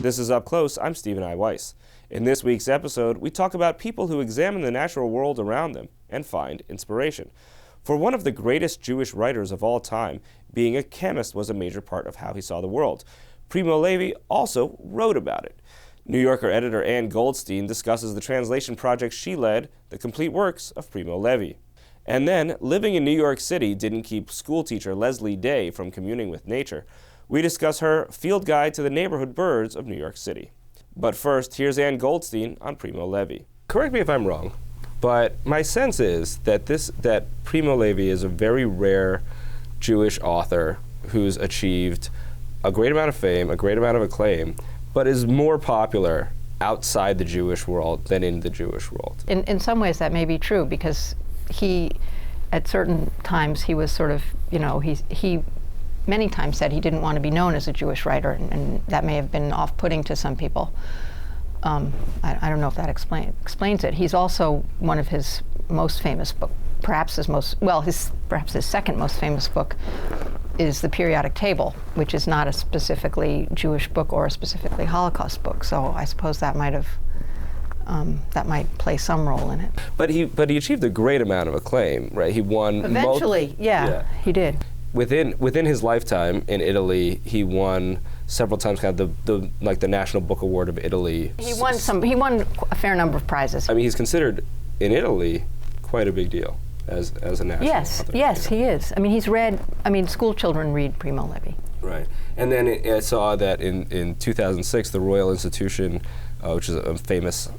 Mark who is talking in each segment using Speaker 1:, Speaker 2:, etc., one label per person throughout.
Speaker 1: This is Up Close. I'm Stephen I. Weiss. In this week's episode, we talk about people who examine the natural world around them and find inspiration. For one of the greatest Jewish writers of all time, being a chemist was a major part of how he saw the world. Primo Levi also wrote about it. New Yorker editor Ann Goldstein discusses the translation project she led, the complete works of Primo Levi. And then, living in New York City didn't keep schoolteacher Leslie Day from communing with nature. We discuss her field guide to the neighborhood birds of New York City. But first, here's Ann Goldstein on Primo Levi. Correct me if I'm wrong, but my sense is that Primo Levi is a very rare Jewish author who's achieved a great amount of fame, a great amount of acclaim, but is more popular outside the Jewish world than in the Jewish world.
Speaker 2: In some ways that may be true, because he, at certain times, he was sort of, he many times said he didn't want to be known as a Jewish writer, and that may have been off-putting to some people. I don't know if that explains it. He's also one of his most famous book, perhaps his second most famous book is The Periodic Table, which is not a specifically Jewish book or a specifically Holocaust book. So I suppose that might play some role in it. But
Speaker 1: he achieved a great amount of acclaim, right? He won
Speaker 2: eventually. He did.
Speaker 1: Within his lifetime in Italy, he won several times kind of the National Book Award of Italy.
Speaker 2: He won a fair number of prizes.
Speaker 1: I mean, he's considered in Italy quite a big deal as a national author.
Speaker 2: Yes, he is. I mean, school children read Primo Levi.
Speaker 1: Right. And then I saw that in 2006, the Royal Institution, which is a famous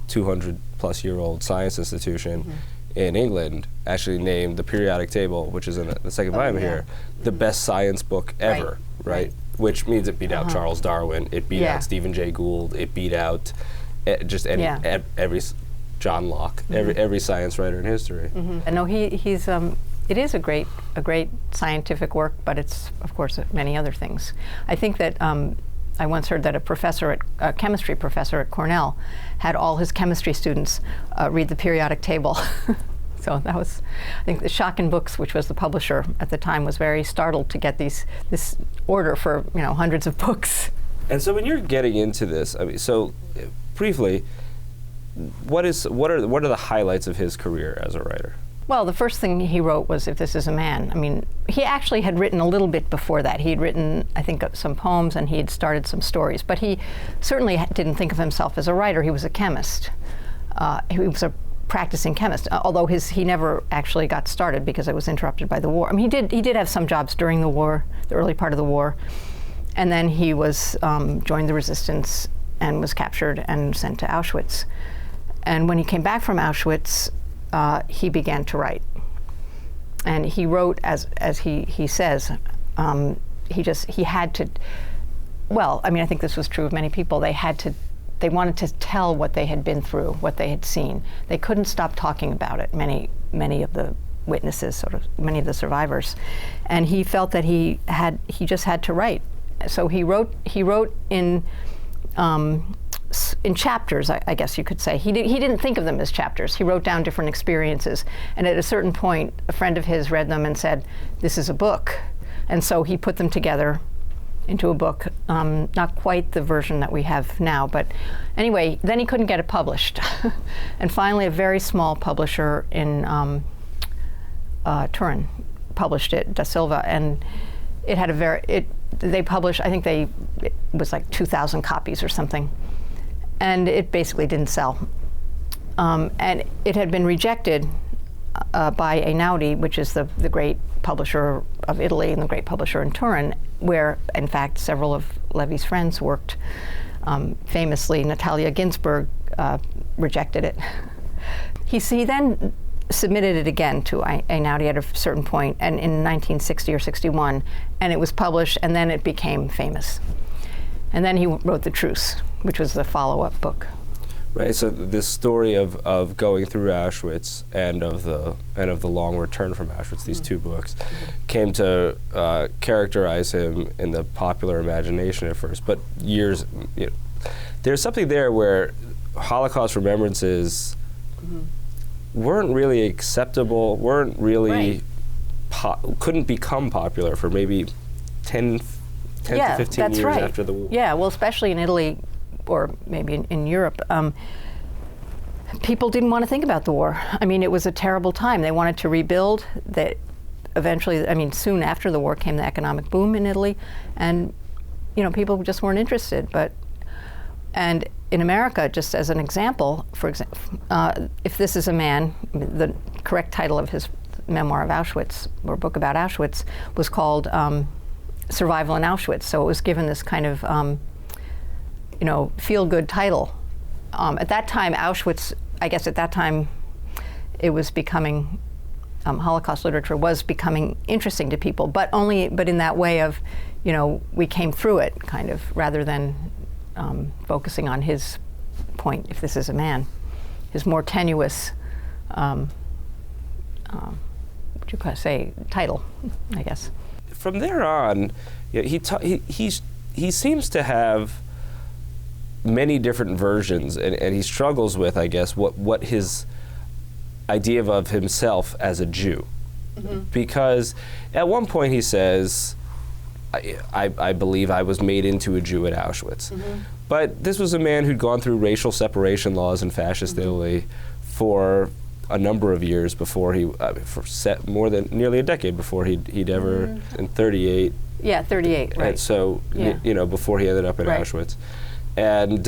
Speaker 1: 200-plus-year-old science institution in England, actually named The Periodic Table, which is in the second volume here, the best science book ever, right? Which means it beat out Charles Darwin, it beat out Stephen Jay Gould, it beat out every John Locke, every science writer in history.
Speaker 2: No, he's it is a great scientific work, but it's of course many other things. I think that I once heard that a chemistry professor at Cornell had all his chemistry students read the periodic table. So that was, I think, the Schocken Books, which was the publisher at the time, was very startled to get this order for hundreds of books.
Speaker 1: And so when you're getting into this, I mean, so briefly, what are the highlights of his career as a writer?
Speaker 2: Well, the first thing he wrote was If This Is a Man. I mean, he actually had written a little bit before that. He had written, I think, some poems, and he had started some stories. But he certainly didn't think of himself as a writer. He was a chemist. He was a practicing chemist, although he never actually got started because it was interrupted by the war. I mean, he did have some jobs during the war, the early part of the war. And then he was joined the resistance and was captured and sent to Auschwitz. And when he came back from Auschwitz, he began to write, and he wrote as he says. He had to. Well, I mean, I think this was true of many people. They wanted to tell what they had been through, what they had seen. They couldn't stop talking about it. Many of the witnesses, many of the survivors, and he felt that he just had to write. So he wrote in chapters, I guess you could say. He didn't think of them as chapters. He wrote down different experiences, and at a certain point, a friend of his read them and said, "This is a book," and so he put them together into a book. Not quite the version that we have now, but anyway, then he couldn't get it published, and finally, a very small publisher in Turin published it, Da Silva, and it had they published. I think it was like 2,000 copies or something. And it basically didn't sell. And it had been rejected by Einaudi, which is the great publisher of Italy and the great publisher in Turin, where, in fact, several of Levi's friends worked. Famously, Natalia Ginsburg rejected it. He then submitted it again to Einaudi at a certain point, and in 1960 or 61, and it was published, and then it became famous. And then he wrote The Truce, which was the follow-up book.
Speaker 1: Right. So this story of going through Auschwitz and of the long return from Auschwitz, these two books, came to characterize him in the popular imagination at first. But there's something there where Holocaust remembrances weren't really acceptable, weren't really couldn't become popular for maybe 10, 10 to 15 years
Speaker 2: right.
Speaker 1: after the war.
Speaker 2: Yeah, well, especially in Italy, or maybe in Europe, people didn't want to think about the war. I mean, it was a terrible time. They wanted to rebuild. That eventually, I mean, soon after the war came the economic boom in Italy, and people just weren't interested. And in America, just as an example, for example, If This Is a Man, the correct title of his memoir of Auschwitz, or book about Auschwitz, was called Survival in Auschwitz. So it was given this kind of, feel-good title. At that time, Auschwitz, I guess at that time, it was becoming, Holocaust literature was becoming interesting to people, but in that way of, we came through it, kind of, rather than focusing on his point, If This Is a Man, his more tenuous, what you could say, title, I guess.
Speaker 1: From there on, he seems to have many different versions, and he struggles with, I guess, what his idea of himself as a Jew. Mm-hmm. Because at one point he says, I believe I was made into a Jew at Auschwitz. Mm-hmm. But this was a man who'd gone through racial separation laws in fascist mm-hmm. Italy for a number of years before more than nearly a decade before he'd ever, mm-hmm. in 38.
Speaker 2: Yeah, 38, right.
Speaker 1: And so, yeah. Before he ended up in
Speaker 2: right.
Speaker 1: Auschwitz. And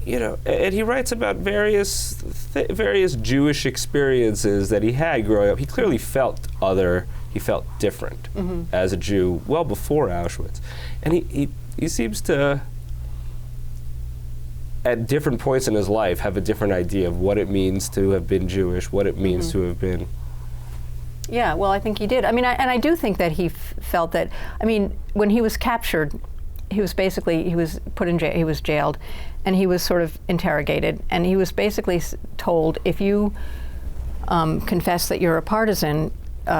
Speaker 1: he writes about various Jewish experiences that he had growing up. He clearly felt other, he felt different mm-hmm. as a Jew well before Auschwitz. And he seems to, at different points in his life, have a different idea of what it means to have been Jewish, what it means mm-hmm. to have been.
Speaker 2: Yeah, well, I think he did. I mean, I do think that he felt that, when he was captured, he was put in jail, he was jailed, and he was sort of interrogated, and he was basically told, if you confess that you're a partisan,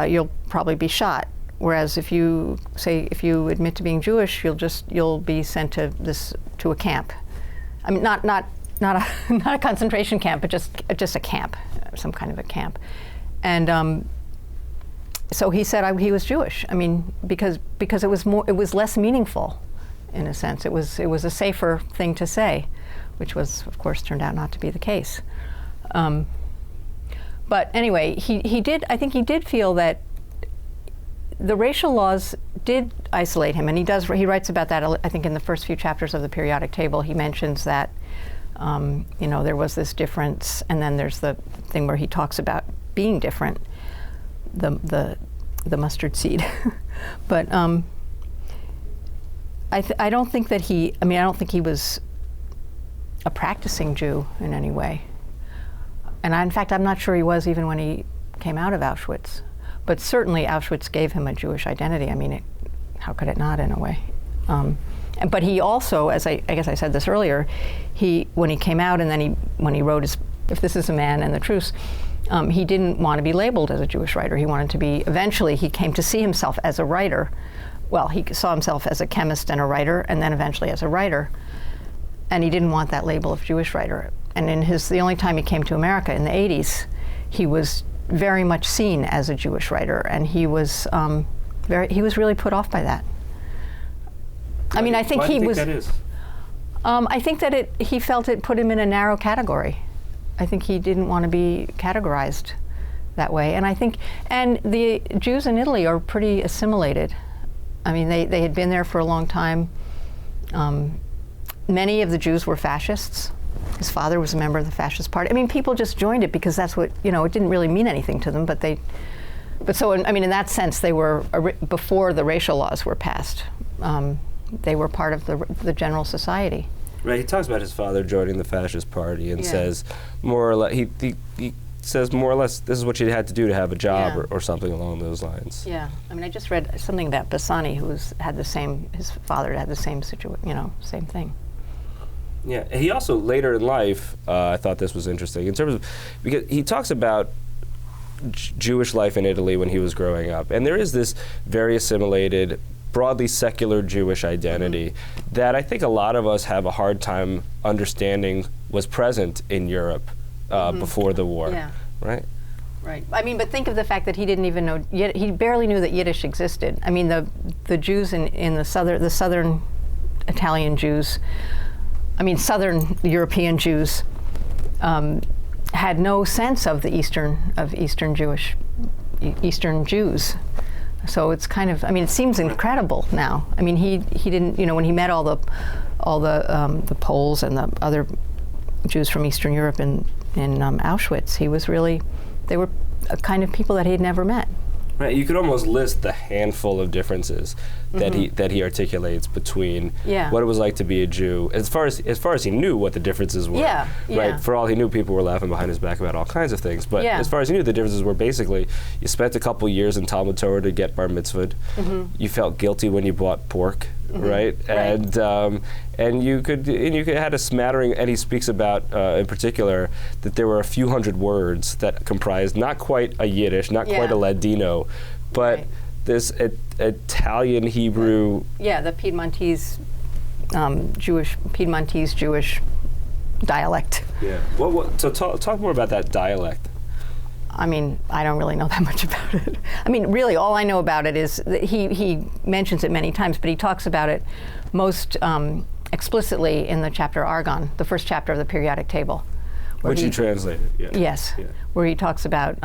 Speaker 2: you'll probably be shot. Whereas if you admit to being Jewish, you'll be sent to a camp. I mean, not a concentration camp, but just a camp, some kind of a camp. And so he said he was Jewish. I mean, because it was less meaningful, in a sense. It was a safer thing to say, which was, of course, turned out not to be the case. But anyway, I think he did feel that the racial laws did isolate him, and he writes about that, I think, in the first few chapters of the periodic table. He mentions that, there was this difference, and then there's the thing where he talks about being different, the mustard seed. But I don't think that I don't think he was a practicing Jew in any way. And in fact, I'm not sure he was even when he came out of Auschwitz. But certainly Auschwitz gave him a Jewish identity. I mean, how could it not, in a way? But he also, as I guess I said this earlier, when he came out and then when he wrote If This Is a Man and the Truce, he didn't want to be labeled as a Jewish writer. He wanted to be, eventually he came to see himself as a writer. Well, he saw himself as a chemist and a writer, and then eventually as a writer. And he didn't want that label of Jewish writer. And the only time he came to America in the 80s, he was very much seen as a Jewish writer, and he was really put off by that. I mean, I think
Speaker 1: why
Speaker 2: he
Speaker 1: do you
Speaker 2: was.
Speaker 1: Think that is?
Speaker 2: I think that he felt it put him in a narrow category. I think he didn't want to be categorized that way, and the Jews in Italy are pretty assimilated. I mean, they had been there for a long time. Many of the Jews were fascists. His father was a member of the fascist party. I mean, people just joined it because that's what, it didn't really mean anything to them, but in that sense, they were, before the racial laws were passed, they were part of the general society.
Speaker 1: Right, he talks about his father joining the fascist party and says, more or less, he says more or less, this is what you had to do to have a job or something along those lines.
Speaker 2: Yeah, I mean, I just read something about Bassani, his father had the same same thing.
Speaker 1: Yeah, he also, later in life, I thought this was interesting, in terms of, because he talks about Jewish life in Italy when he was growing up, and there is this very assimilated, broadly secular Jewish identity mm-hmm. that I think a lot of us have a hard time understanding was present in Europe mm-hmm. before the war, right?
Speaker 2: Right. I mean, but think of the fact that he didn't even know, he barely knew that Yiddish existed. I mean, the Jews in the southern Italian Jews, I mean, southern European Jews, had no sense of the Eastern Jews. So it's kind of, I mean, it seems incredible now. I mean, he didn't, you know, when he met all the Poles and the other Jews from Eastern Europe in Auschwitz, they were a kind of people that he had never met.
Speaker 1: Right, you could almost list the handful of differences that he articulates between what it was like to be a Jew, as far as he knew what the differences were.
Speaker 2: Yeah,
Speaker 1: right. For all he knew, people were laughing behind his back about all kinds of things. But as far as he knew, the differences were basically you spent a couple years in Talmud Torah to get bar mitzvahed. You felt guilty when you bought pork, right? And you could had a smattering. And he speaks about in particular that there were a few hundred words that comprised not quite a Yiddish, not quite a Ladino, but this Italian Hebrew.
Speaker 2: The Piedmontese Jewish dialect.
Speaker 1: Yeah. So talk more about that dialect.
Speaker 2: I mean, I don't really know that much about it. I mean, really, all I know about it is that he mentions it many times, but he talks about it most explicitly in the chapter Argon, the first chapter of the periodic table.
Speaker 1: Which he translated,
Speaker 2: Yes, where he talks about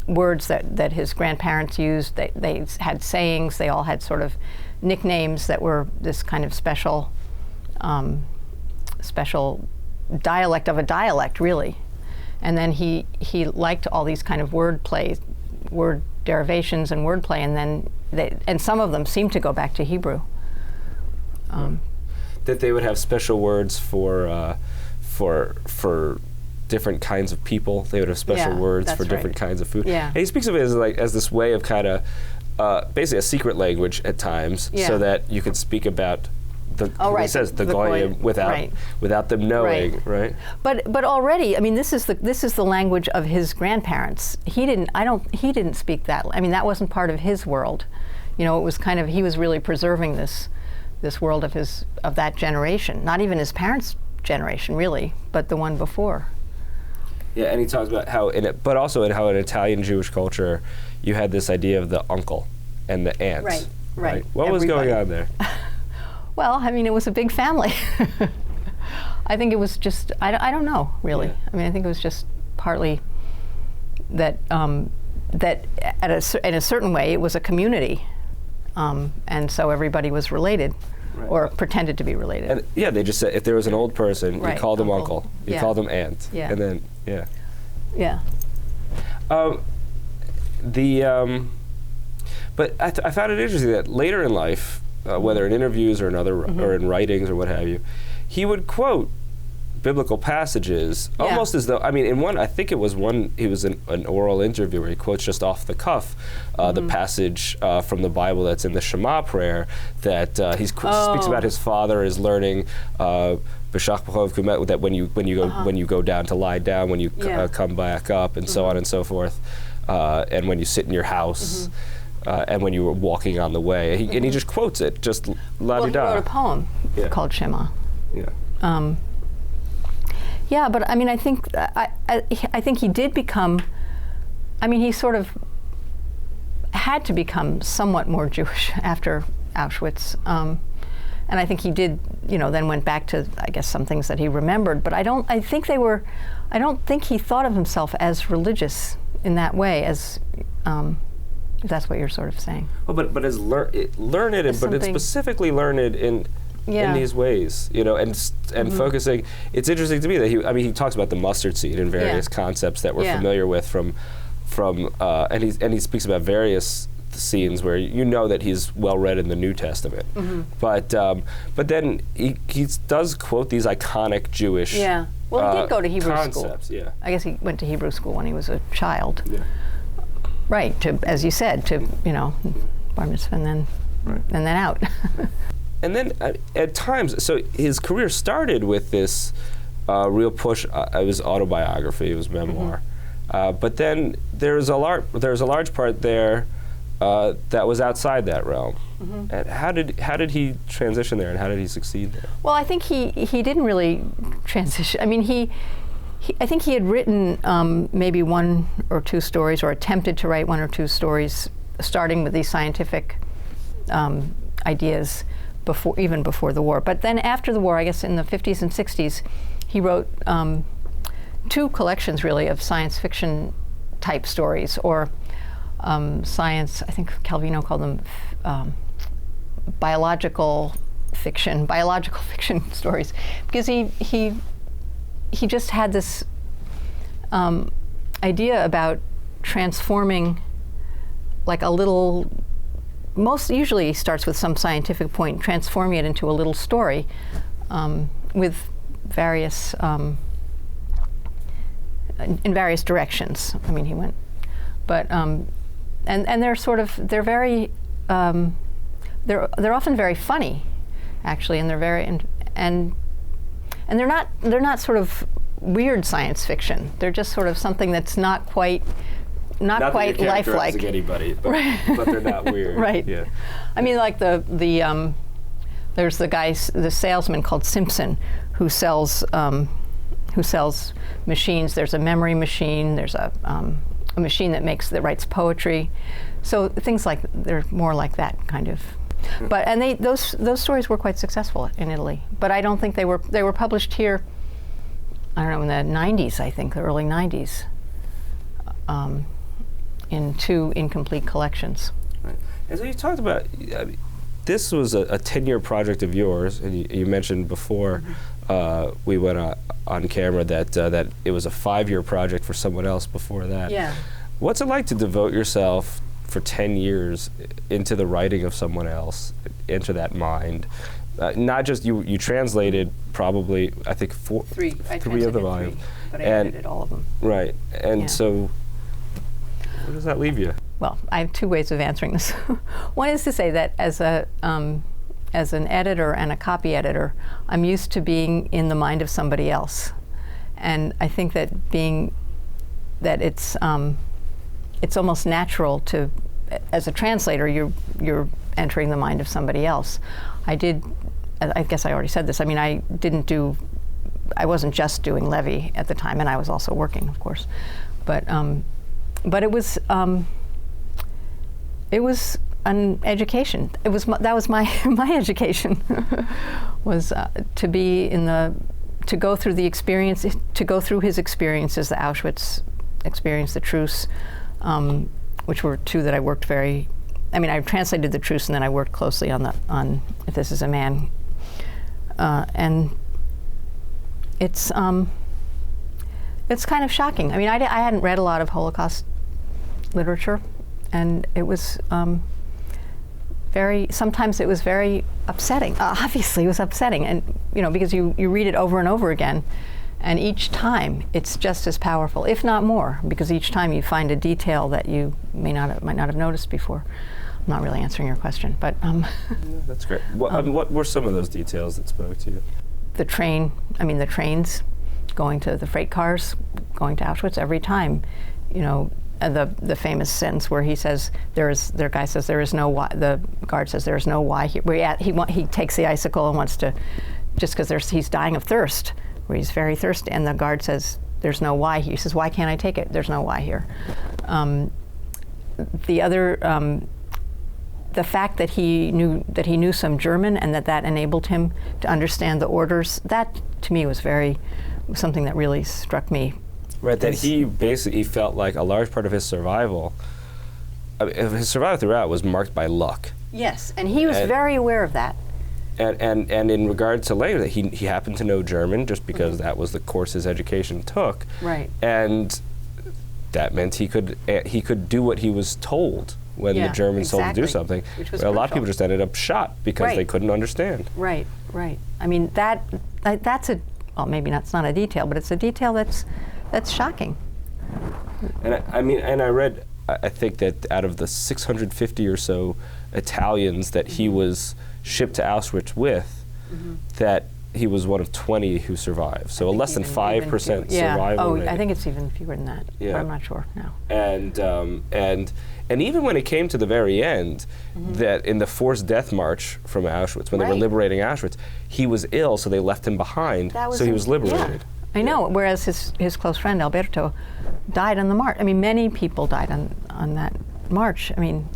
Speaker 2: words that his grandparents used. They had sayings. They all had sort of nicknames that were this kind of special dialect of a dialect, really. And then he liked all these kind of word derivations and wordplay, and then some of them seem to go back to Hebrew.
Speaker 1: That they would have special words for different kinds of people. They would have special words for different kinds of food.
Speaker 2: Yeah.
Speaker 1: And he speaks of it as this way of kind of basically a secret language at times, so that you could speak about he says the Goyim without them knowing, right?
Speaker 2: But already, I mean, this is the language of his grandparents. He didn't speak that. I mean, that wasn't part of his world. You know, it was kind of, he was really preserving this world of that generation. Not even his parents' generation, really, but the one before.
Speaker 1: Yeah, and he talks about how but also in how in Italian Jewish culture, you had this idea of the uncle and the aunt. Right. What was going on there?
Speaker 2: Well, I mean, it was a big family. I think it was just, I don't know, really. Yeah. I mean, I think it was just partly that in a certain way, it was a community. And so everybody was related, or pretended to be related. And
Speaker 1: they just said if there was an old person, you called him uncle, you called him aunt, and then, but I found it interesting that later in life, whether in interviews or in or in writings or what have you, he would quote biblical passages almost as though, I mean, I think it was he was in an oral interview where he quotes just off the cuff the passage from the Bible that's in the Shema prayer that he speaks about his father is learning that when you go down to lie down, when you come back up, and so on and so forth, and when you sit in your house. And when you were walking on the way, and he just quotes it, just la-di-da.
Speaker 2: He wrote a poem called Shema. But I mean, I think he did become. I mean, he sort of had to become somewhat more Jewish after Auschwitz, and I think he did. You know, then went back to, I guess, some things that he remembered. But I don't think he thought of himself as religious in that way, as. If that's what you're sort of saying. Well,
Speaker 1: but as learned, but it's specifically learned in these ways, you know, and focusing. It's interesting to me that he talks about the mustard seed and various concepts that we're familiar with from and he speaks about various scenes where you know that he's well read in the New Testament, but then he does quote these iconic Jewish.
Speaker 2: Yeah. Well, he did go to Hebrew
Speaker 1: concepts,
Speaker 2: school.
Speaker 1: Yeah.
Speaker 2: I guess he went to Hebrew school when he was a child.
Speaker 1: Yeah.
Speaker 2: Right, as you said, bar mitzvah and then out.
Speaker 1: And then at times, so his career started with this real push. It was autobiography, it was memoir, but then there was a large part there that was outside that realm. And how did he transition there, and how did he succeed there?
Speaker 2: Well, I think he didn't really transition. I mean, I think he had written maybe 1 or 2 stories, or attempted to write 1 or 2 stories, starting with these scientific ideas even before the war. But then after the war, I guess in the 50s and 60s, he wrote 2 collections really of science fiction type stories, or science, I think Calvino called them biological fiction stories, because he just had this idea about transforming, like a little, usually starts with some scientific point, transforming it into a little story with various, in various directions. I mean, he went, but, and they're they're very, they're often very funny, actually, and they're very, and they're not sort of weird science fiction. They're just sort of something that's not quite lifelike.
Speaker 1: Anybody, but,
Speaker 2: right.
Speaker 1: But they're not weird.
Speaker 2: Right.
Speaker 1: Yeah.
Speaker 2: I mean, like there's the salesman called Simpson who sells machines. There's a memory machine. There's a machine that writes poetry. So things like, they're more like that kind of. But those stories were quite successful in Italy. But I don't think they were published here, I don't know, in the 90s, I think, the early 90s, in 2 incomplete collections.
Speaker 1: Right. And so you talked about, this was a 10-year project of yours, and you mentioned before we went on camera that it was a 5-year project for someone else before that.
Speaker 2: Yeah.
Speaker 1: What's it like to devote yourself for 10 years into the writing of someone else, into that mind? Not just you translated probably, I think, 3 of the volumes.
Speaker 2: But I edited all of them.
Speaker 1: Right. And so, where does that leave you?
Speaker 2: Well, I have 2 ways of answering this. One is to say that as an editor and a copy editor, I'm used to being in the mind of somebody else. And I think that it's almost natural to, as a translator, you're entering the mind of somebody else. I guess I already said this. I mean, I wasn't just doing Levi at the time, and I was also working, of course. But it was an education. That was my education, was to go through the experience, to go through his experiences, the Auschwitz experience, the truce, which were 2 that I worked I translated the truce, and then I worked closely on If This Is a Man. And it's kind of shocking. I mean, I hadn't read a lot of Holocaust literature, and it was sometimes it was very upsetting. Obviously, it was upsetting, and because you read it over and over again, and each time it's just as powerful, if not more, because each time you find a detail that you might not have noticed before. I'm not really answering your question, but
Speaker 1: that's great. What were some of those details that spoke to you?
Speaker 2: The trains going to the freight cars, going to Auschwitz every time. The famous sentence where he says, the guy says there is no why, the guard says there is no why here. He takes the icicle and wants to, just because he's dying of thirst, where he's very thirsty, and the guard says there's no why. He says, why can't I take it? There's no why here. The fact that he knew some German, and that enabled him to understand the orders, that to me was something that really struck me.
Speaker 1: Right, that he basically felt like a large part of his survival, throughout was marked by luck.
Speaker 2: Yes, and he was very aware of that.
Speaker 1: And in regard to language, he happened to know German just because that was the course his education took.
Speaker 2: Right.
Speaker 1: And that meant he could do what he was told when the Germans told him to do something.
Speaker 2: Which was
Speaker 1: a lot of people just ended up shot because they couldn't understand.
Speaker 2: Right. I mean, that's maybe it's not a detail, but it's a detail that's shocking.
Speaker 1: And I read, I think that out of the 650 or so Italians that he was shipped to Auschwitz with, that he was one of 20 who survived. So a less than 5% survival rate.
Speaker 2: I think it's even fewer than that. Yeah. But I'm not sure now.
Speaker 1: And even when it came to the very end, that in the forced death march from Auschwitz, when they were liberating Auschwitz, he was ill, so they left him behind, so he was liberated.
Speaker 2: I know, whereas his close friend Alberto died on the march. I mean, many people died on that march. I mean,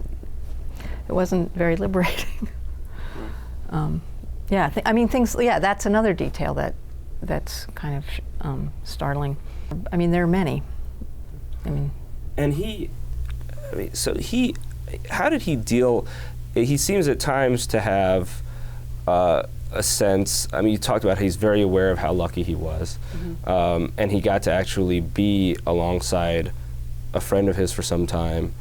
Speaker 2: it wasn't very liberating. Yeah, I mean, things, yeah, that's another detail that's kind of startling. I mean, there are many. I mean.
Speaker 1: And how did he deal? He seems at times to have a sense, I mean, you talked about he's very aware of how lucky he was, and he got to actually be alongside a friend of his for some time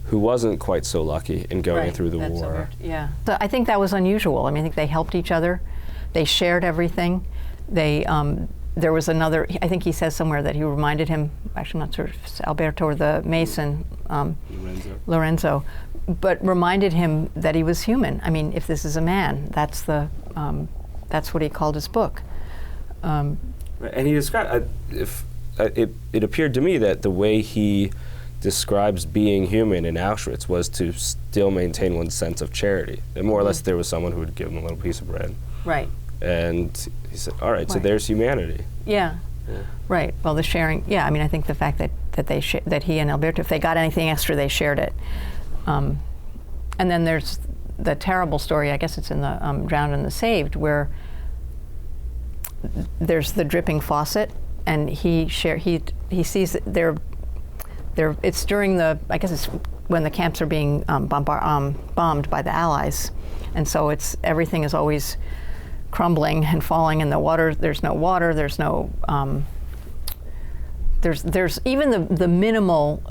Speaker 1: who wasn't quite so lucky in going through the war.
Speaker 2: Yeah. So I think that was unusual. I mean, I think they helped each other. They shared everything. There was another, I think he says somewhere that he reminded him, actually I'm not sure if it's Alberto or the Mason, Lorenzo, but reminded him that he was human. I mean, if this is a man, that's what he called his book.
Speaker 1: And he described, it appeared to me that the way he describes being human in Auschwitz was to still maintain one's sense of charity. And more or less there was someone who would give him a little piece of bread.
Speaker 2: Right.
Speaker 1: And he said, all right, so there's humanity.
Speaker 2: Yeah. Right. Well, the sharing, yeah, I mean, I think the fact that he and Alberto, if they got anything extra, they shared it. And then there's the terrible story, I guess it's in the Drowned and the Saved, where there's the dripping faucet, and he sees that it's during the, I guess it's when the camps are being bombed by the Allies, and so everything is always crumbling and falling in the water. There's no water. There's no. There's even the minimal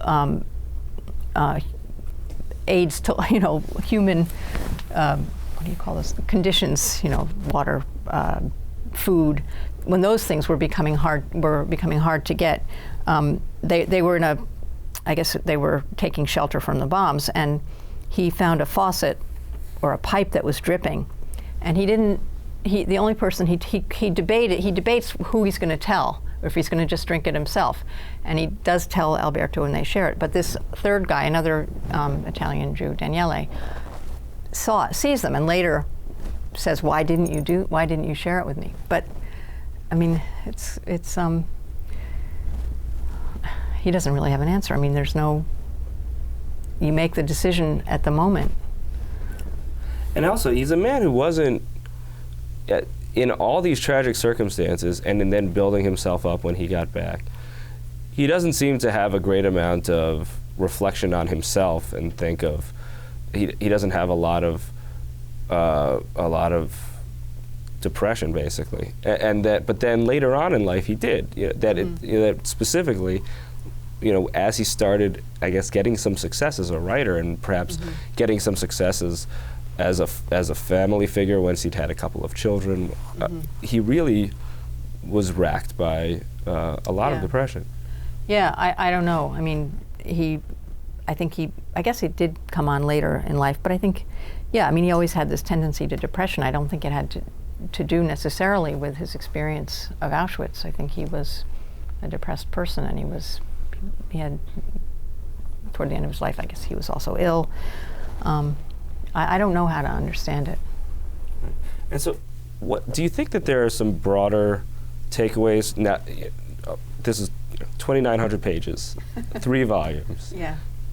Speaker 2: aids to human. What do you call this? Conditions. Water, food. When those things were becoming hard to get, they were in a. I guess they were taking shelter from the bombs, and he found a faucet or a pipe that was dripping, and he didn't. The only person he debates who he's going to tell, or if he's going to just drink it himself, and he does tell Alberto and they share it. But this third guy, another Italian Jew, Daniele, sees them and later says, "Why didn't you share it with me?" But I mean, it's he doesn't really have an answer. I mean, there's no. You make the decision at the moment.
Speaker 1: And also, he's a man who wasn't. In all these tragic circumstances, and then building himself up when he got back, he doesn't seem to have a great amount of reflection on himself and think of. He doesn't have a lot of depression, basically, but then later on in life he did. That specifically, as he started, I guess, getting some success as a writer and perhaps getting some successes as a family figure once he'd had a couple of children, he really was racked by a lot of depression.
Speaker 2: Yeah, I don't know. I mean, I guess it did come on later in life, but I think, I mean, he always had this tendency to depression. I don't think it had to do necessarily with his experience of Auschwitz. I think he was a depressed person, and he had, toward the end of his life, I guess he was also ill. I don't know how to understand it.
Speaker 1: And so, what do you think that there are some broader takeaways? Now, this is 2,900 pages, 3 volumes,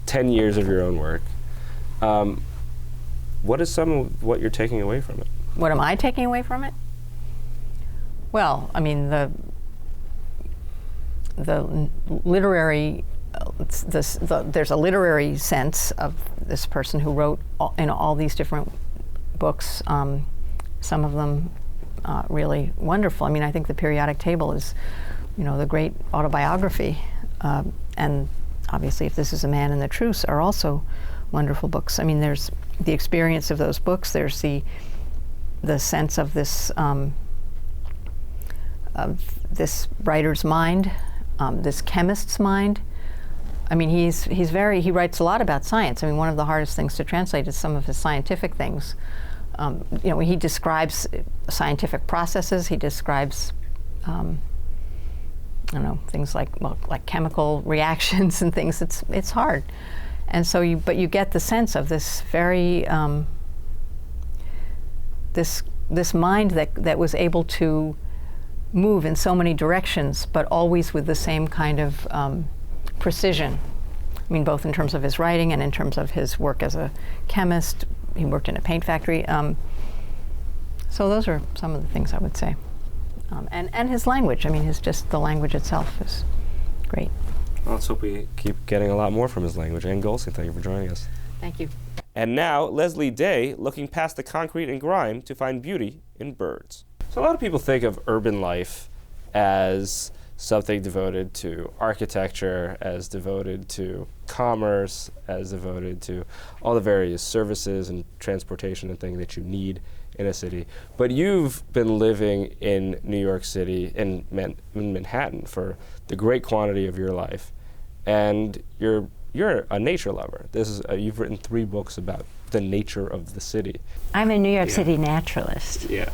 Speaker 1: 10 years of your own work. What is some of what you're taking away from it?
Speaker 2: What am I taking away from it? Well, I mean, the literary. There's a literary sense of this person who wrote all these different books, some of them really wonderful. I mean, I think the periodic table is, the great autobiography, and obviously If This Is a Man and the Truce are also wonderful books. I mean, there's the experience of those books, there's the sense of this writer's mind, this chemist's mind. I mean, he writes a lot about science. I mean, one of the hardest things to translate is some of his scientific things. He describes scientific processes. He describes, things like chemical reactions and things. It's hard, and so you get the sense of this very this mind that was able to move in so many directions, but always with the same kind of precision. I mean, both in terms of his writing and in terms of his work as a chemist. He worked in a paint factory. So those are some of the things I would say. And his language. I mean, the language itself is great.
Speaker 1: Well, let's hope we keep getting a lot more from his language. Ann Goldstein, thank you for joining us.
Speaker 2: Thank you.
Speaker 1: And now, Leslie Day, looking past the concrete and grime to find beauty in birds. So a lot of people think of urban life as something devoted to architecture, as devoted to commerce, as devoted to all the various services and transportation and things that you need in a city. But you've been living in New York City, in Manhattan, for the great quantity of your life, and you're a nature lover. You've written 3 books about the nature of the city.
Speaker 3: I'm a New York City naturalist.
Speaker 1: Yeah.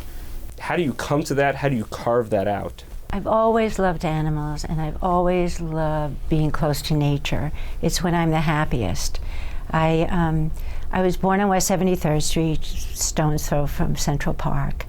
Speaker 1: How do you come to that? How do you carve that out?
Speaker 3: I've always loved animals, and I've always loved being close to nature. It's when I'm the happiest. I was born on West 73rd Street, stone's throw from Central Park,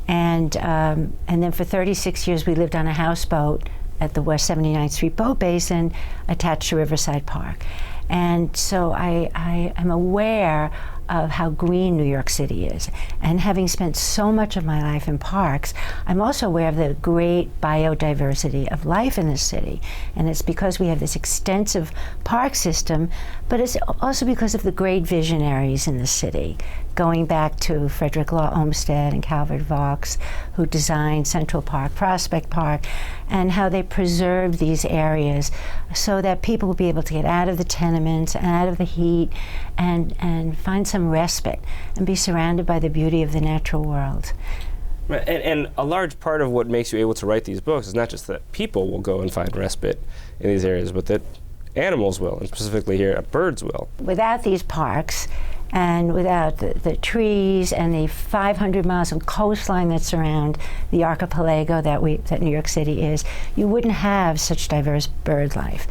Speaker 3: and then for 36 years we lived on a houseboat at the West 79th Street Boat Basin attached to Riverside Park. And so I am aware of how green New York City is. And having spent so much of my life in parks, I'm also aware of the great biodiversity of life in the city. And it's because we have this extensive park system, but it's also because of the great visionaries in the city, going back to Frederick Law Olmsted and Calvert Vaux, who designed Central Park, Prospect Park, and how they preserved these areas so that people will be able to get out of the tenements and out of the heat and find some respite and be surrounded by the beauty of the natural world.
Speaker 1: Right. And a large part of what makes you able to write these books is not just that people will go and find respite in these areas, but that animals will, and specifically here, birds will.
Speaker 3: Without these parks, and without the trees and the 500 miles of coastline that surround the archipelago that New York City is, you wouldn't have such diverse bird life.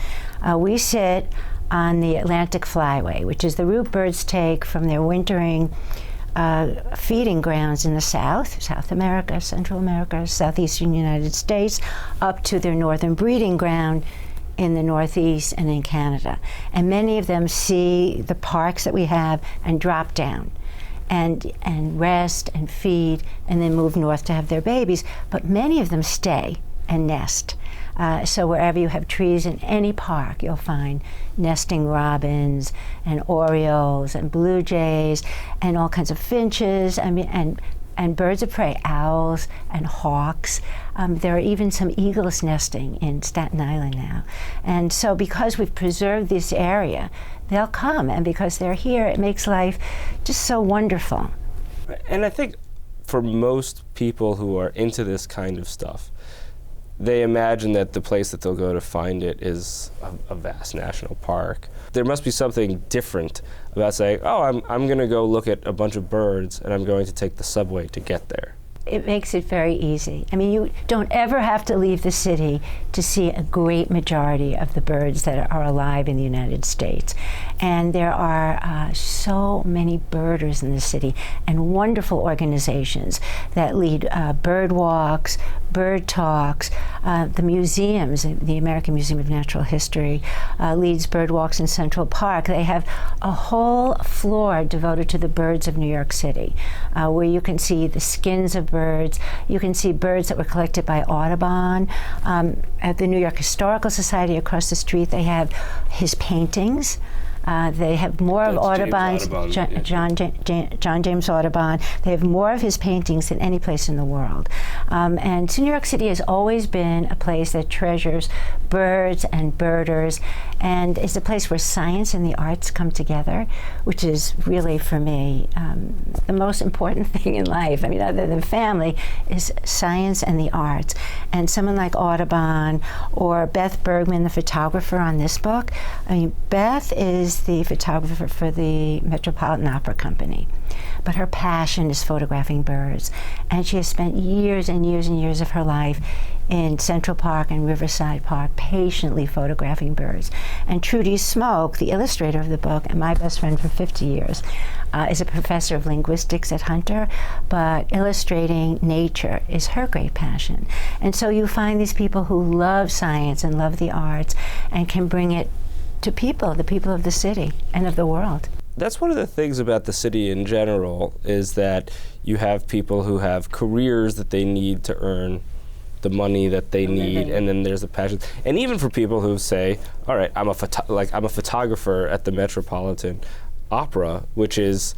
Speaker 3: We sit on the Atlantic Flyway, which is the route birds take from their wintering feeding grounds in the South America, Central America, southeastern United States, up to their northern breeding ground in the Northeast and in Canada. And many of them see the parks that we have and drop down and rest and feed and then move north to have their babies. But many of them stay and nest. So wherever you have trees in any park, you'll find nesting robins and orioles and blue jays and all kinds of finches and birds of prey, owls and hawks. There are even some eagles nesting in Staten Island now. And so because we've preserved this area, they'll come, and because they're here, it makes life just so wonderful.
Speaker 1: And I think for most people who are into this kind of stuff, they imagine that the place that they'll go to find it is a vast national park. There must be something different about saying, oh, I'm going to go look at a bunch of birds and I'm going to take the subway to get there.
Speaker 3: It makes it very easy. I mean, you don't ever have to leave the city to see a great majority of the birds that are alive in the United States. And there are so many birders in the city and wonderful organizations that lead bird walks, bird talks. The museums, the American Museum of Natural History leads bird walks in Central Park. They have a whole floor devoted to the birds of New York City, where you can see the skins of birds. You can see birds that were collected by Audubon. At the New York Historical Society across the street, they have his paintings. They have more of Audubon's, John James Audubon. They have more of his paintings than any place in the world. And so New York City has always been a place that treasures birds and birders, and is a place where science and the arts come together, which is really, for me, the most important thing in life. I mean, other than family, is science and the arts. And someone like Audubon or Beth Bergman, the photographer on this book, I mean, Beth is is the photographer for the Metropolitan Opera Company. But her passion is photographing birds. And she has spent years and years and years of her life in Central Park and Riverside Park, patiently photographing birds. And Trudy Smoke, the illustrator of the book, and my best friend for 50 years, is a professor of linguistics at Hunter, but illustrating nature is her great passion. And so you find these people who love science and love the arts and can bring it to people, the people of the city and of the world.
Speaker 1: That's one of the things about the city in general, is that you have people who have careers that they need to earn the money that they need, and then there's the passion. And even for people who say, all right, I'm a photographer at the Metropolitan Opera, which is,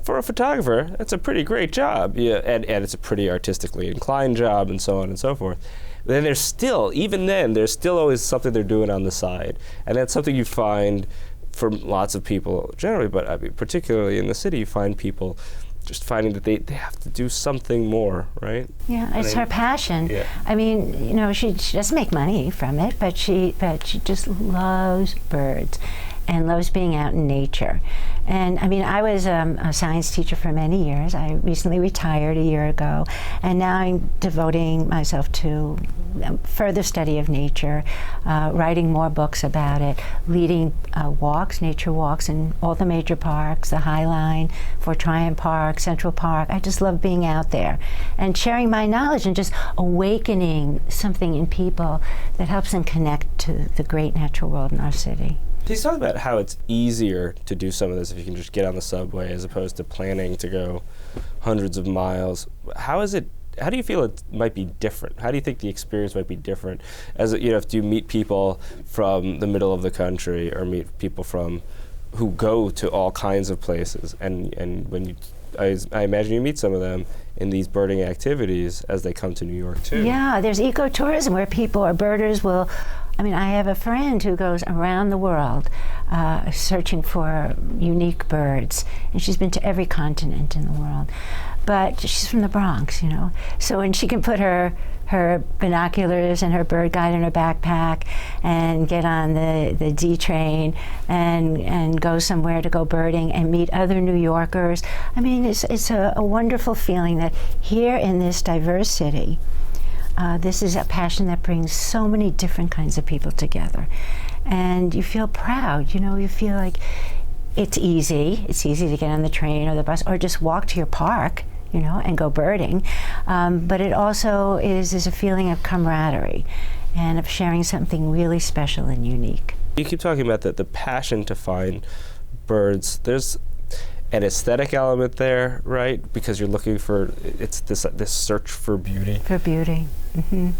Speaker 1: for a photographer, that's a pretty great job. Yeah, and it's a pretty artistically inclined job, and so on and so forth. Then there's still, even then, there's still always something they're doing on the side. And that's something you find for lots of people generally, but I mean, particularly in the city, you find people just finding that they have to do something more, right?
Speaker 3: Yeah, it's her passion.
Speaker 1: Yeah.
Speaker 3: I mean, you know, she doesn't make money from it, but she just loves birds and loves being out in nature. And I mean, I was a science teacher for many years. I recently retired a year ago, and now I'm devoting myself to further study of nature, writing more books about it, leading walks, nature walks in all the major parks, the High Line, Fort Tryon Park, Central Park. I just love being out there and sharing my knowledge and just awakening something in people that helps them connect to the great natural world in our city.
Speaker 1: Please talk about how it's easier to do some of this if you can just get on the subway as opposed to planning to go hundreds of miles. How do you feel it might be different? How do you think the experience might be different? As you know, if you meet people from the middle of the country or meet people who go to all kinds of places, and when I imagine you meet some of them in these birding activities as they come to New York too.
Speaker 3: Yeah, there's ecotourism where people or birders will. I mean, I have a friend who goes around the world searching for unique birds, and she's been to every continent in the world. But she's from the Bronx, you know. So when she can put her binoculars and her bird guide in her backpack and get on the D train and go somewhere to go birding and meet other New Yorkers, I mean, it's a wonderful feeling that here in this diverse city, this is a passion that brings so many different kinds of people together. And you feel proud, you know, you feel like it's easy to get on the train or the bus or just walk to your park, you know, and go birding. But it also is a feeling of camaraderie and of sharing something really special and unique.
Speaker 1: You keep talking about the passion to find birds. There's an aesthetic element there, right? Because you're looking for, it's this search for beauty.
Speaker 3: For beauty. Mm-hmm.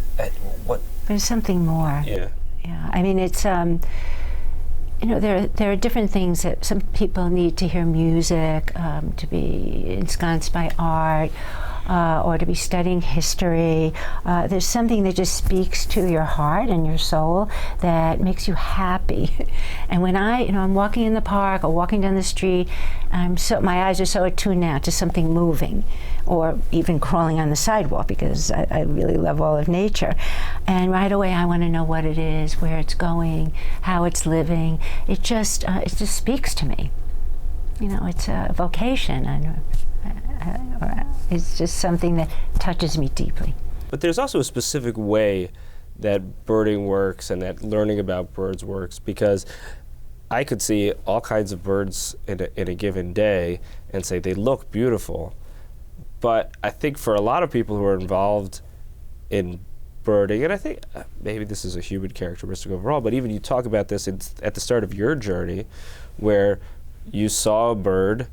Speaker 1: What?
Speaker 3: There's something more.
Speaker 1: Yeah.
Speaker 3: Yeah. I mean, it's you know, there are different things that some people need to hear music, to be ensconced by art, or to be studying history. There's something that just speaks to your heart and your soul that makes you happy. And when I'm walking in the park or walking down the street, my eyes are so attuned now to something moving, or even crawling on the sidewalk, because I really love all of nature. And right away I want to know what it is, where it's going, how it's living. It just speaks to me. You know, it's a vocation, and it's just something that touches me deeply.
Speaker 1: But there's also a specific way that birding works and that learning about birds works, because I could see all kinds of birds in a given day and say they look beautiful. But I think for a lot of people who are involved in birding, and I think maybe this is a human characteristic overall, but even you talk about this at the start of your journey, where you saw a bird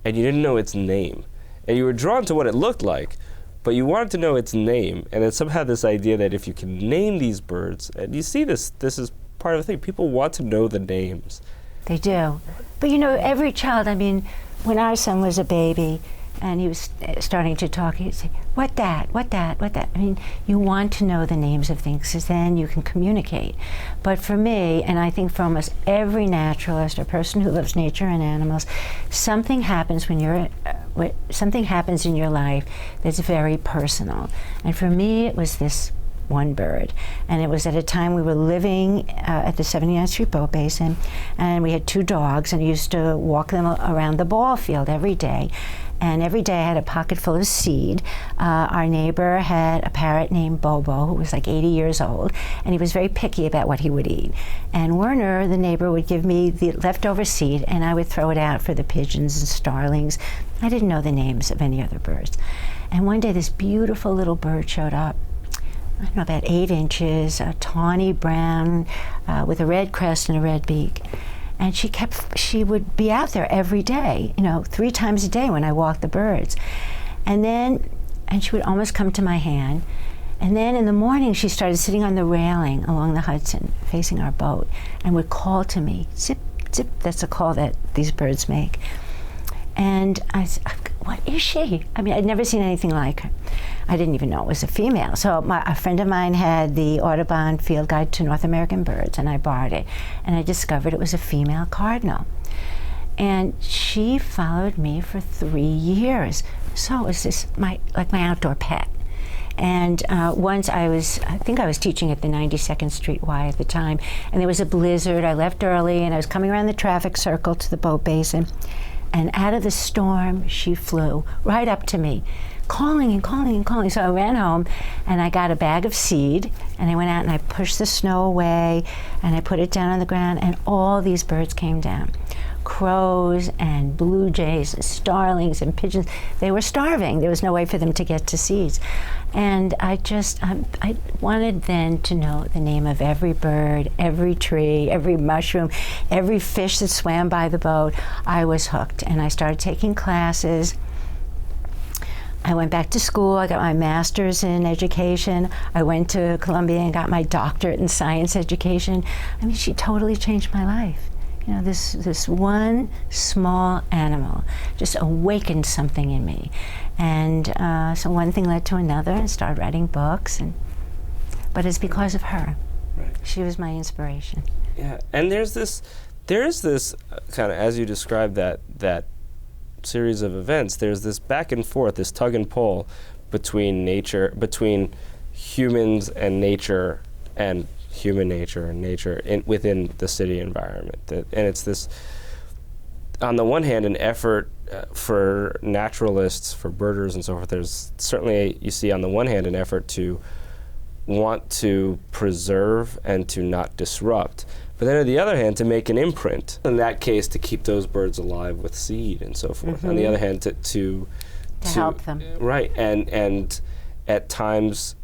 Speaker 1: and you didn't know its name. And you were drawn to what it looked like, but you wanted to know its name. And then somehow this idea that if you can name these birds, and you see this is part of the thing, people want to know the names.
Speaker 3: They do. But you know, every child, I mean, when our son was a baby and he was starting to talk, he'd say, what that? I mean, you want to know the names of things, because then you can communicate. But for me, and I think for almost every naturalist or person who loves nature and animals, something happens something happens in your life that's very personal. And for me, it was this one bird. And it was at a time we were living at the 79th Street Boat Basin, and we had 2 dogs, and I used to walk them around the ball field every day. And every day I had a pocket full of seed. Our neighbor had a parrot named Bobo, who was like 80 years old, and he was very picky about what he would eat. And Werner, the neighbor, would give me the leftover seed, and I would throw it out for the pigeons and starlings. I didn't know the names of any other birds. And one day this beautiful little bird showed up. I don't know, about 8 inches, a tawny brown with a red crest and a red beak. And she would be out there every day, 3 times a day when I walked the birds. And she would almost come to my hand. And then in the morning, she started sitting on the railing along the Hudson, facing our boat, and would call to me, zip, zip. That's a call that these birds make. And I said, what is she? I mean, I'd never seen anything like her. I didn't even know it was a female. So a friend of mine had the Audubon Field Guide to North American Birds, and I borrowed it. And I discovered it was a female cardinal. And she followed me for 3 years. So it was my outdoor pet. And once I think I was teaching at the 92nd Street Y at the time, and there was a blizzard. I left early, and I was coming around the traffic circle to the boat basin. And out of the storm, she flew right up to me, calling and calling and calling. So I ran home, and I got a bag of seed, and I went out and I pushed the snow away, and I put it down on the ground, and all these birds came down. Crows and blue jays and starlings and pigeons. They were starving. There was no way for them to get to seeds. And I wanted then to know the name of every bird, every tree, every mushroom, every fish that swam by the boat. I was hooked, and I started taking classes. I went back to school. I got my master's in education. I went to Columbia and got my doctorate in science education. I mean, she totally changed my life. This one small animal just awakened something in me. And so one thing led to another, and I started writing books. But it's because of her. Right. She was my inspiration.
Speaker 1: Yeah, and there is this kind of, as you described that series of events, there's this back and forth, this tug and pull between humans and nature, and human nature and nature within the city environment. And it's this, on the one hand, an effort for naturalists, for birders and so forth. There's certainly, you see on the one hand, an effort to want to preserve and to not disrupt. But then on the other hand, to make an imprint. In that case, to keep those birds alive with seed and so forth. Mm-hmm. On the other hand, to
Speaker 3: help them.
Speaker 1: Right, and at times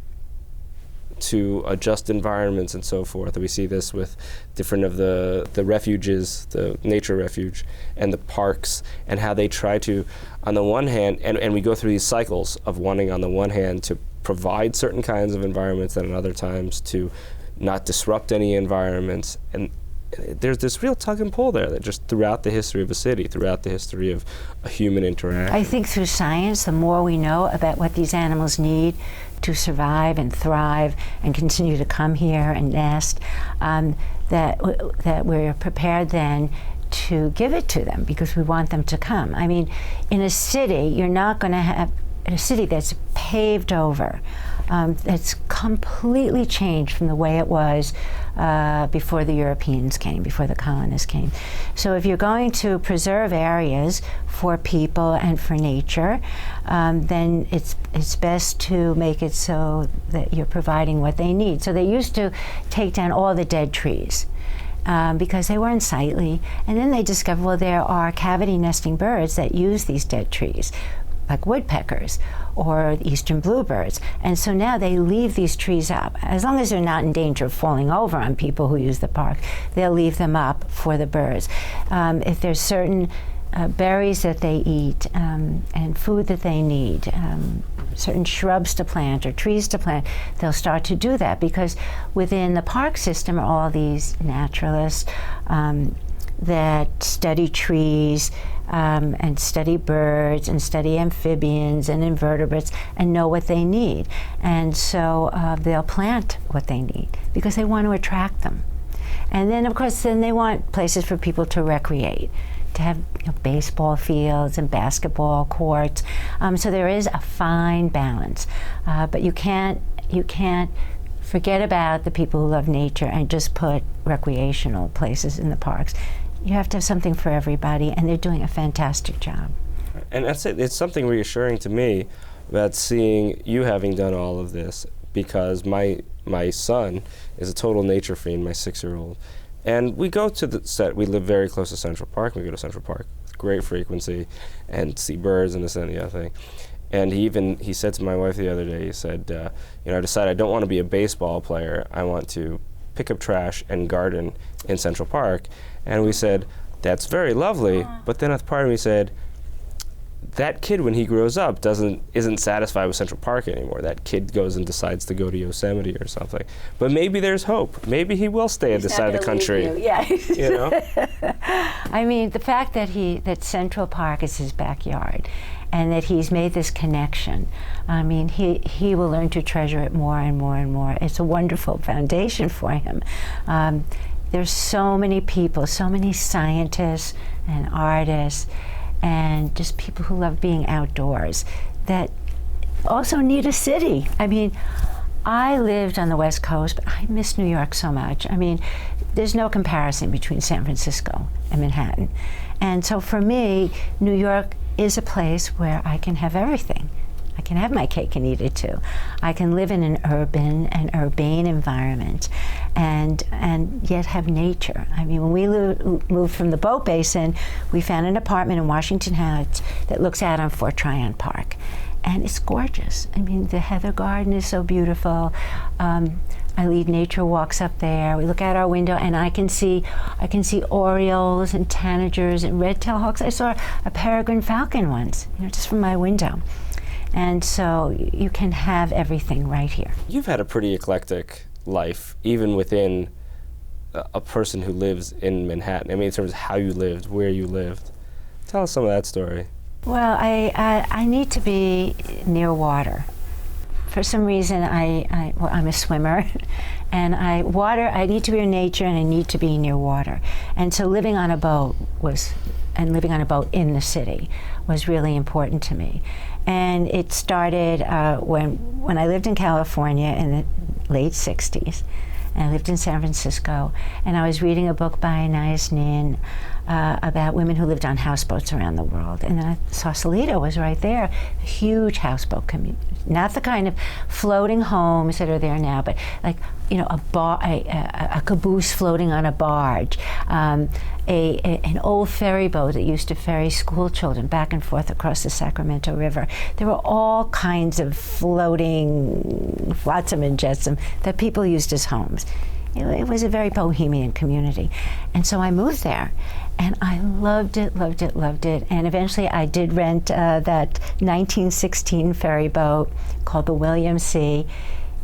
Speaker 1: to adjust environments and so forth. We see this with different of the refuges, the nature refuge, and the parks, and how they try to, on the one hand, and we go through these cycles of wanting, on the one hand, to provide certain kinds of environments, and at other times to not disrupt any environments. And there's this real tug and pull there that just throughout the history of a city, throughout the history of a human interaction.
Speaker 3: I think through science, the more we know about what these animals need to survive and thrive and continue to come here and nest, that we're prepared then to give it to them because we want them to come. I mean, in a city, you're not going to have a city that's paved over, that's completely changed from the way it was before the Europeans came, before the colonists came. So if you're going to preserve areas for people and for nature, then it's best to make it so that you're providing what they need. So they used to take down all the dead trees. Because they were unsightly, and then they discovered, well, there are cavity nesting birds that use these dead trees, like woodpeckers or eastern bluebirds. And so now they leave these trees up. As long as they're not in danger of falling over on people who use the park, they'll leave them up for the birds. If there's certain berries that they eat and food that they need, certain shrubs to plant or trees to plant, they'll start to do that, because within the park system are all these naturalists that study trees and study birds and study amphibians and invertebrates and know what they need. And so they'll plant what they need because they want to attract them. And then, of course, then they want places for people to recreate, to have baseball fields and basketball courts. So there is a fine balance, but you can't forget about the people who love nature and just put recreational places in the parks. You have to have something for everybody, and they're doing a fantastic job.
Speaker 1: And that's it. It's something reassuring to me about seeing you having done all of this, because my son is a total nature fiend, my 6-year-old. And we go to the set. We live very close to Central Park. We go to Central Park with great frequency and see birds and this and the other thing. And he said to my wife the other day, he said, I decided I don't want to be a baseball player. I want to pick up trash and garden in Central Park. And we said, that's very lovely. But then a part of me said, that kid, when he grows up, isn't satisfied with Central Park anymore. That kid goes and decides to go to Yosemite or something. But maybe there's hope. Maybe he will stay at this side of the country.
Speaker 3: Yeah.
Speaker 1: You know?
Speaker 3: I mean, the fact that Central Park is his backyard, and that he's made this connection, I mean, he will learn to treasure it more and more and more. It's a wonderful foundation for him. There's so many people, so many scientists and artists, and just people who love being outdoors that also need a city. I mean, I lived on the West Coast, but I miss New York so much. I mean, there's no comparison between San Francisco and Manhattan. And so for me, New York is a place where I can have everything. I can have my cake and eat it too. I can live in an urbane environment and yet have nature. I mean, when we moved from the Boat Basin, we found an apartment in Washington Heights that looks out on Fort Tryon Park. And it's gorgeous. I mean, the Heather Garden is so beautiful. I lead nature walks up there. We look out our window, and I can see orioles and tanagers and red-tailed hawks. I saw a peregrine falcon once, just from my window. And so you can have everything right here.
Speaker 1: You've had a pretty eclectic life, even within a person who lives in Manhattan. I mean, in terms of how you lived, where you lived. Tell us some of that story.
Speaker 3: Well, I need to be near water. For some reason, I'm a swimmer, and I need to be in nature, and I need to be near water. And so living on a boat in the city was really important to me. And it started when I lived in California in the late 60s. And I lived in San Francisco, and I was reading a book by Anais Nin about women who lived on houseboats around the world. And then Sausalito was right there, a huge houseboat community. Not the kind of floating homes that are there now, but like, a caboose floating on a barge, an old ferry boat that used to ferry school children back and forth across the Sacramento River. There were all kinds of floating flotsam and jetsam that people used as homes. It was a very bohemian community. And so I moved there, and I loved it, loved it, loved it. And eventually I did rent that 1916 ferry boat called the William C.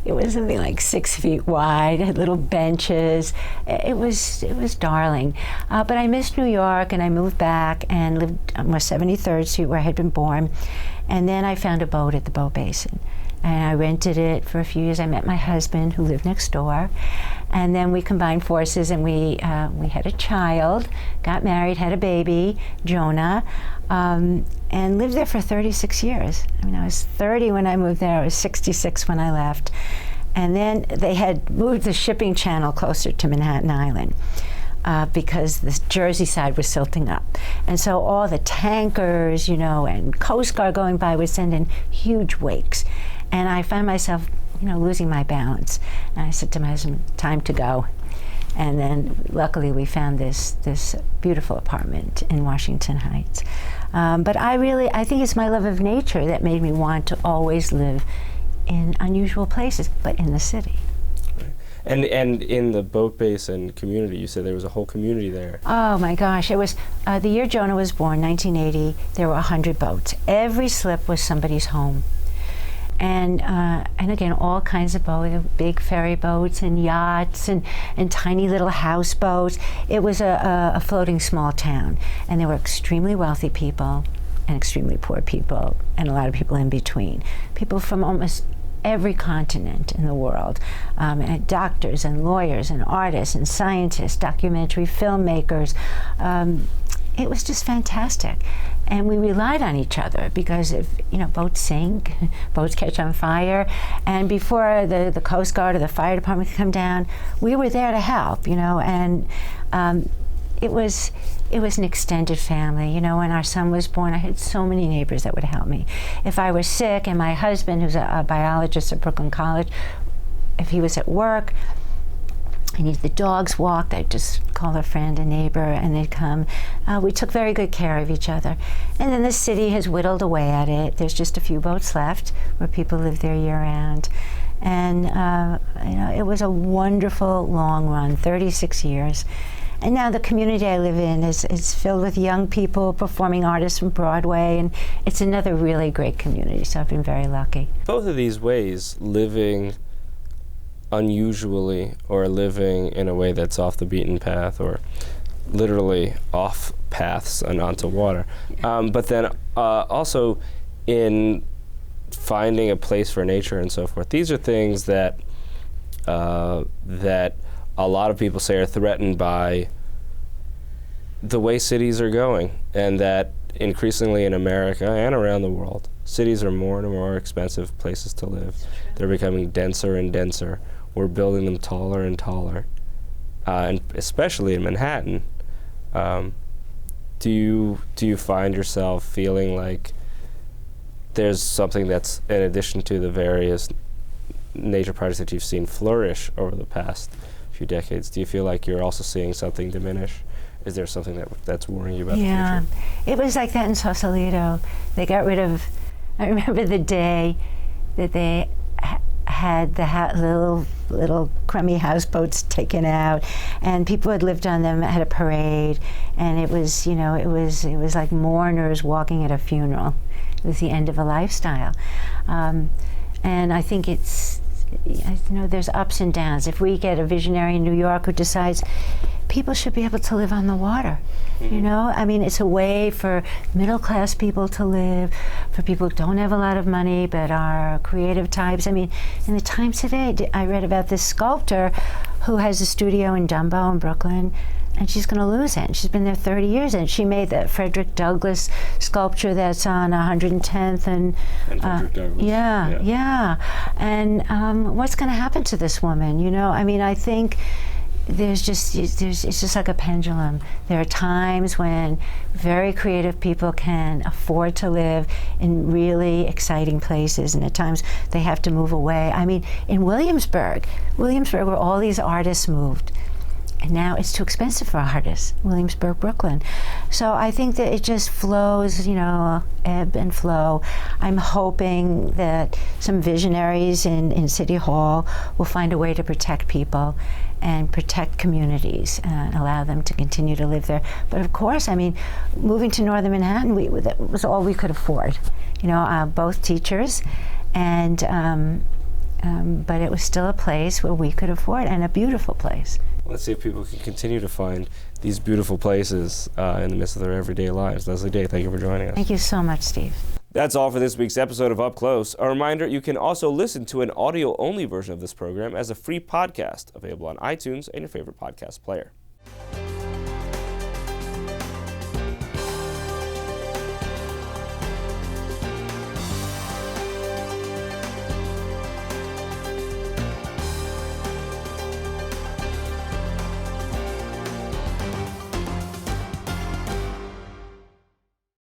Speaker 3: It was something like 6 feet wide, had little benches. It was darling. But I missed New York, and I moved back and lived on West 73rd Street, where I had been born. And then I found a boat at the Boat Basin. And I rented it for a few years. I met my husband, who lived next door. And then we combined forces, and we had a child, got married, had a baby, Jonah, and lived there for 36 years. I mean, I was 30 when I moved there. I was 66 when I left. And then they had moved the shipping channel closer to Manhattan Island. Because the Jersey side was silting up. And so all the tankers, and Coast Guard going by would send in huge wakes. And I found myself, losing my balance. And I said to my husband, time to go. And then luckily we found this beautiful apartment in Washington Heights. But I think it's my love of nature that made me want to always live in unusual places, but in the city.
Speaker 1: And in the Boat Basin community, you said there was a whole community there.
Speaker 3: Oh my gosh, it was the year Jonah was born, 1980, there were 100 boats. Every slip was somebody's home. And again, all kinds of boats, big ferry boats and yachts and tiny little houseboats. It was a floating small town. And there were extremely wealthy people and extremely poor people and a lot of people in between. People from almost every continent in the world, and doctors and lawyers and artists and scientists, documentary filmmakers, it was just fantastic. And we relied on each other because if, boats sink, boats catch on fire, and before the Coast Guard or the fire department could come down, we were there to help, and it was an extended family. When our son was born, I had so many neighbors that would help me. If I was sick, and my husband, who's a biologist at Brooklyn College, if he was at work, I needed the dogs walked, I'd just call a friend, a neighbor, and they'd come. We took very good care of each other. And then the city has whittled away at it. There's just a few boats left where people live there year-round. And it was a wonderful long run, 36 years. And now the community I live in is filled with young people, performing artists from Broadway, and it's another really great community, so I've been very lucky.
Speaker 1: Both of these ways, living unusually or living in a way that's off the beaten path or literally off paths and onto water, but then also in finding a place for nature and so forth. These are things that that a lot of people say are threatened by the way cities are going, and that increasingly in America and around the world, cities are more and more expensive places to live. They're becoming denser and denser. We're building them taller and taller, and especially in Manhattan. Do you find yourself feeling like there's something that's in addition to the various nature projects that you've seen flourish over the past few decades? Do you feel like you're also seeing something diminish? Is there something that's worrying you about the future?
Speaker 3: It was like that in Sausalito. They got rid of, I remember the day that they had the little crummy houseboats taken out, and people had lived on them, had a parade, and it was like mourners walking at a funeral. It was the end of a lifestyle. And I think there's ups and downs. If we get a visionary in New York who decides people should be able to live on the water, it's a way for middle-class people to live, for people who don't have a lot of money but are creative types. In the Times today, I read about this sculptor who has a studio in Dumbo in Brooklyn, and she's going to lose it. And she's been there 30 years, and she made the Frederick Douglass sculpture that's on 110th and
Speaker 1: Frederick Douglass.
Speaker 3: Yeah. And what's going to happen to this woman? I think it's just like a pendulum. There are times when very creative people can afford to live in really exciting places, and at times they have to move away. In Williamsburg, where all these artists moved, and now it's too expensive for artists, Williamsburg, Brooklyn. So I think that it just flows, ebb and flow. I'm hoping that some visionaries in City Hall will find a way to protect people and protect communities and allow them to continue to live there. But of course, moving to Northern Manhattan, that was all we could afford. Both teachers, and but it was still a place where we could afford, and a beautiful place.
Speaker 1: Let's see if people can continue to find these beautiful places in the midst of their everyday lives. Leslie Day, thank you for joining us.
Speaker 3: Thank you so much, Steve.
Speaker 1: That's all for this week's episode of Up Close. A reminder, you can also listen to an audio-only version of this program as a free podcast available on iTunes and your favorite podcast player.